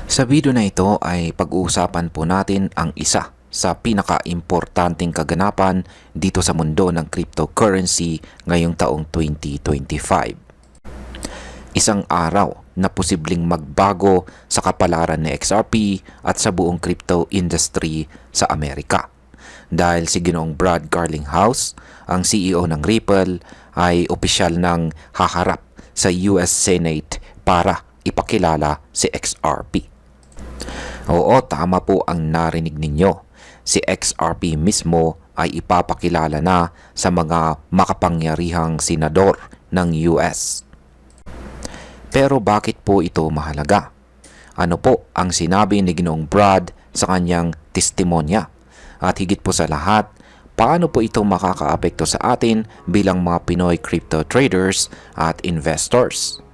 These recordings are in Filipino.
Sa video na ito ay pag-uusapan po natin ang isa sa pinaka-importanting kaganapan dito sa mundo ng cryptocurrency ngayong taong 2025. Isang araw na posibleng magbago sa kapalaran ni XRP at sa buong crypto industry sa Amerika. Dahil si Ginoong Brad Garlinghouse, ang CEO ng Ripple, ay opisyal ng haharap sa US Senate para ipakilala si XRP. Oo, tama po ang narinig ninyo. Si XRP mismo ay ipapakilala na sa mga makapangyarihang senador ng US. Pero bakit po ito mahalaga? Ano po ang sinabi ni Ginoong Brad sa kanyang testimonya? At higit po sa lahat, paano po ito makakaapekto sa atin bilang mga Pinoy crypto traders at investors?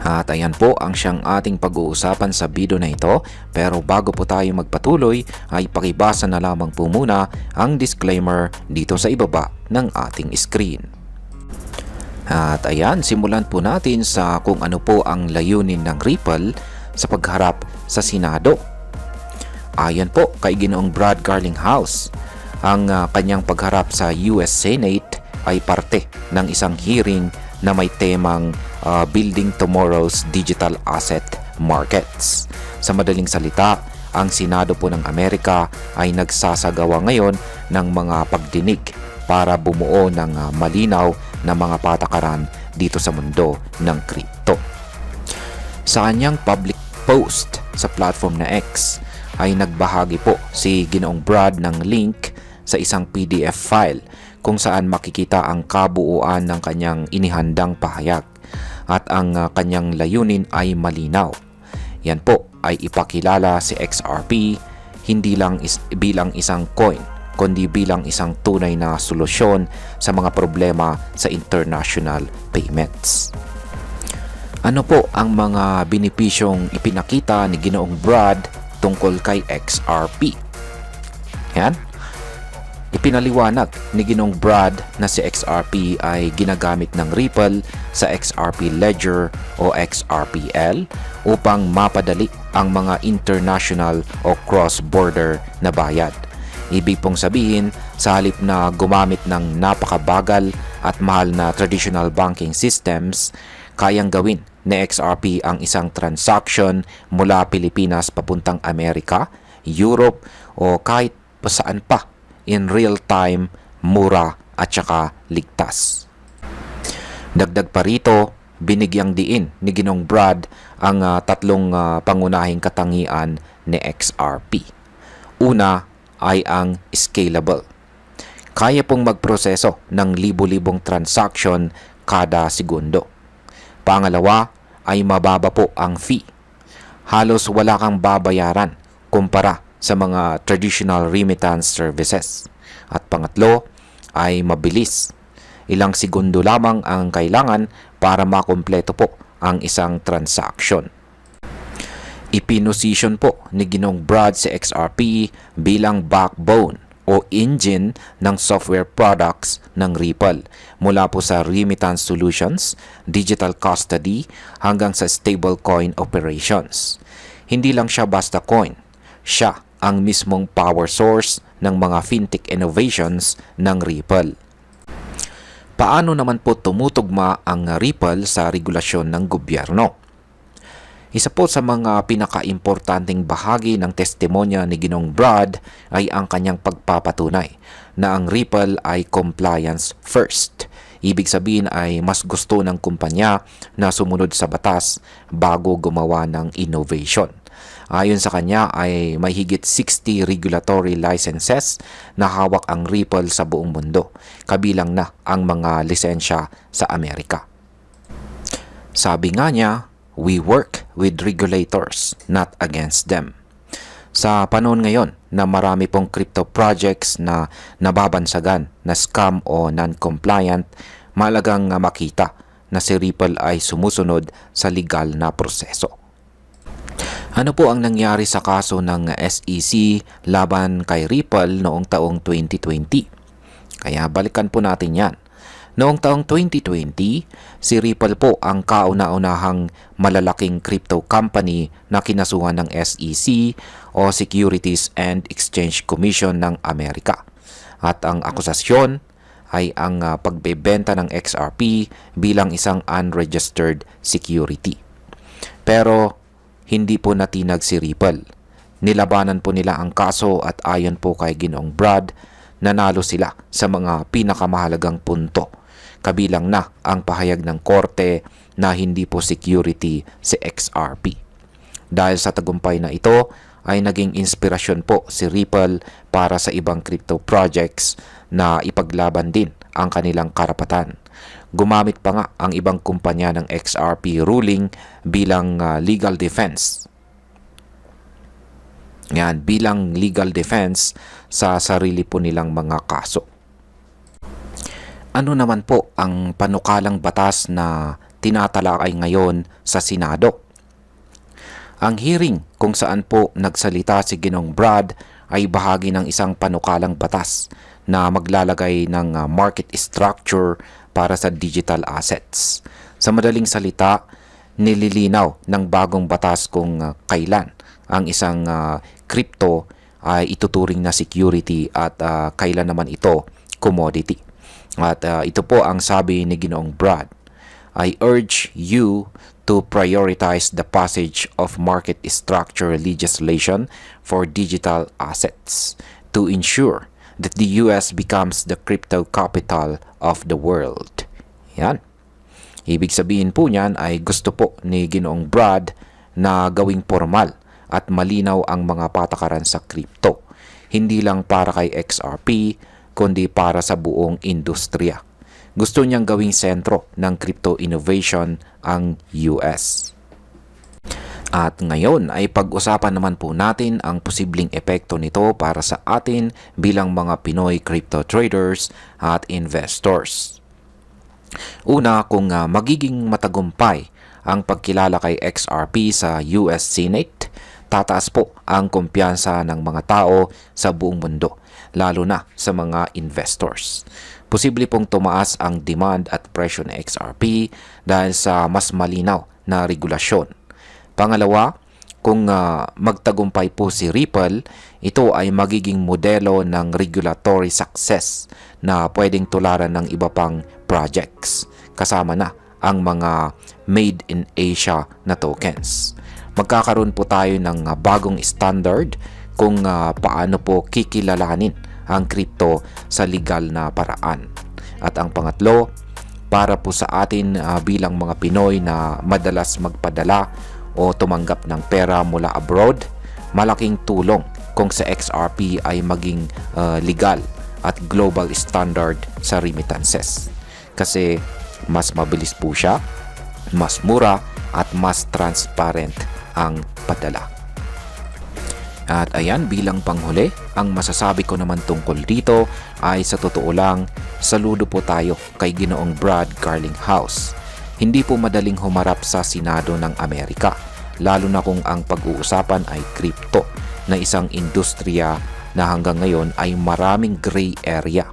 At ayan po ang siyang ating pag-uusapan sa video na ito. Pero bago po tayo magpatuloy ay pakibasa na lamang po muna ang disclaimer dito sa ibaba ng ating screen. At ayan, simulan po natin sa kung ano po ang layunin ng Ripple sa pagharap sa Senado. Ayan po kay Ginoong Brad Garlinghouse, ang kanyang pagharap sa US Senate ay parte ng isang hearing na may temang Building Tomorrow's Digital Asset Markets. Sa madaling salita, ang Senado po ng Amerika ay nagsasagawa ngayon ng mga pagdinig para bumuo ng malinaw na mga patakaran dito sa mundo ng crypto. Sa kanyang public post sa platform na X ay nagbahagi po si Ginoong Brad ng link sa isang PDF file kung saan makikita ang kabuuan ng kanyang inihandang pahayag at ang kanyang layunin ay malinaw. Yan po ay ipakilala si XRP hindi lang bilang isang coin kundi bilang isang tunay na solusyon sa mga problema sa international payments. Ano po ang mga benepisyong ipinakita ni Ginoong Brad tungkol kay XRP? Yan. Ipinaliwanag ni Ginoong Brad na si XRP ay ginagamit ng Ripple sa XRP Ledger o XRPL upang mapadali ang mga international o cross-border na bayad. Ibig pong sabihin, sa halip na gumamit ng napakabagal at mahal na traditional banking systems, kayang gawin ni XRP ang isang transaction mula Pilipinas papuntang Amerika, Europe o kahit saan pa in real time, mura at saka ligtas. Dagdag pa rito, binigyang diin ni Ginoong Brad ang tatlong pangunahing katangian ni XRP. Una ay ang scalable. Kaya pong magproseso ng libo-libong transaction kada segundo. Pangalawa ay mababa po ang fee. Halos wala kang babayaran kumpara sa mga traditional remittance services. At pangatlo ay mabilis. Ilang segundo lamang ang kailangan para makumpleto po ang isang transaction. Ipinosisyon po ni Ginoong Brad si XRP bilang backbone o engine ng software products ng Ripple mula po sa remittance solutions, digital custody hanggang sa stablecoin operations. Hindi lang siya basta coin, siya ang mismong power source ng mga fintech innovations ng Ripple. Paano naman po tumutugma ang Ripple sa regulasyon ng gobyerno? Isa po sa mga pinaka-importanting bahagi ng testimonya ni Ginoong Brad ay ang kanyang pagpapatunay na ang Ripple ay compliance first. Ibig sabihin ay mas gusto ng kumpanya na sumunod sa batas bago gumawa ng innovation. Ayon sa kanya ay may higit 60 regulatory licenses na hawak ang Ripple sa buong mundo, kabilang na ang mga lisensya sa Amerika. Sabi nga niya, "We work with regulators, not against them." Sa panahon ngayon na marami pong crypto projects na nababansagan na scam o non-compliant, mahalagang makita na si Ripple ay sumusunod sa legal na proseso. Ano po ang nangyari sa kaso ng SEC laban kay Ripple noong taong 2020? Kaya balikan po natin yan. Noong taong 2020, si Ripple po ang kauna-unahang malalaking crypto company na kinasuhan ng SEC o Securities and Exchange Commission ng Amerika. At ang akusasyon ay ang pagbebenta ng XRP bilang isang unregistered security. Pero hindi po natinag si Ripple. Nilabanan po nila ang kaso at ayon po kay Ginoong Brad, nanalo sila sa mga pinakamahalagang punto. Kabilang na ang pahayag ng korte na hindi po security si XRP. Dahil sa tagumpay na ito ay naging inspirasyon po si Ripple para sa ibang crypto projects na ipaglaban din ang kanilang karapatan. Gumamit pa nga ang ibang kumpanya ng XRP ruling bilang legal defense. Yan, bilang legal defense sa sarili po nilang mga kaso. Ano naman po ang panukalang batas na tinatalakay ngayon sa Senado? Ang hearing kung saan po nagsalita si Ginoong Brad ay bahagi ng isang panukalang batas na maglalagay ng market structure para sa digital assets. Sa madaling salita, nililinaw ng bagong batas kung kailan ang isang crypto ay ituturing na security at kailan naman ito commodity. At ito po ang sabi ni Ginoong Brad, I urge you to prioritize the passage of market structure legislation for digital assets to ensure that the US becomes the crypto capital of the world. Yan. Ibig sabihin po niyan ay gusto po ni Ginoong Brad na gawing formal at malinaw ang mga patakaran sa crypto. Hindi lang para kay XRP, kundi para sa buong industriya. Gusto niyang gawing sentro ng crypto innovation ang US. At ngayon ay pag-usapan naman po natin ang posibleng epekto nito para sa atin bilang mga Pinoy crypto traders at investors. Una, kung magiging matagumpay ang pagkilala kay XRP sa US Senate, tataas po ang kumpiyansa ng mga tao sa buong mundo, lalo na sa mga investors. Posible pong tumaas ang demand at presyo ng XRP dahil sa mas malinaw na regulasyon. Pangalawa, kung magtagumpay po si Ripple, ito ay magiging modelo ng regulatory success na pwedeng tularan ng iba pang projects, kasama na ang mga made in Asia na tokens. Magkakaroon po tayo ng bagong standard kung paano po kikilalanin ang crypto sa legal na paraan. At ang pangatlo, para po sa atin bilang mga Pinoy na madalas magpadala o tumanggap ng pera mula abroad, malaking tulong kung sa XRP ay maging legal at global standard sa remittances. Kasi mas mabilis po siya, mas mura at mas transparent ang padala. At ayan, bilang panghuli, ang masasabi ko naman tungkol dito ay sa totoo lang, saludo po tayo kay Ginoong Brad Garlinghouse. Hindi po madaling humarap sa Senado ng Amerika, lalo na kung ang pag-uusapan ay crypto na isang industriya na hanggang ngayon ay maraming gray area.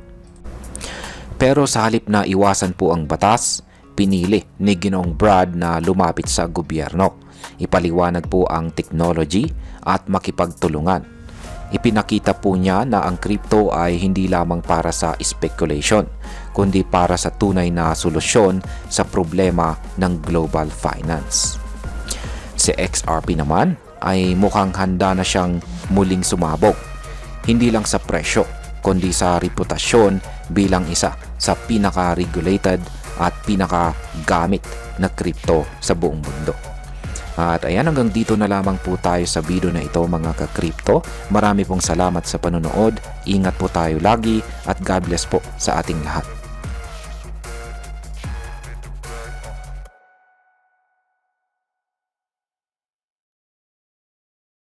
Pero sa halip na iwasan po ang batas, pinili ni Ginoong Brad na lumapit sa gobyerno. Ipaliwanag po ang technology at makipagtulungan. Ipinakita po niya na ang crypto ay hindi lamang para sa speculation, kundi para sa tunay na solusyon sa problema ng global finance. Si XRP naman ay mukhang handa na siyang muling sumabog, hindi lang sa presyo, kundi sa reputasyon bilang isa sa pinaka-regulated at pinaka-gamit na crypto sa buong mundo. At ayan, hanggang dito na lamang po tayo sa video na ito mga ka-crypto. Marami pong salamat sa panonood. Ingat po tayo lagi at God bless po sa ating lahat.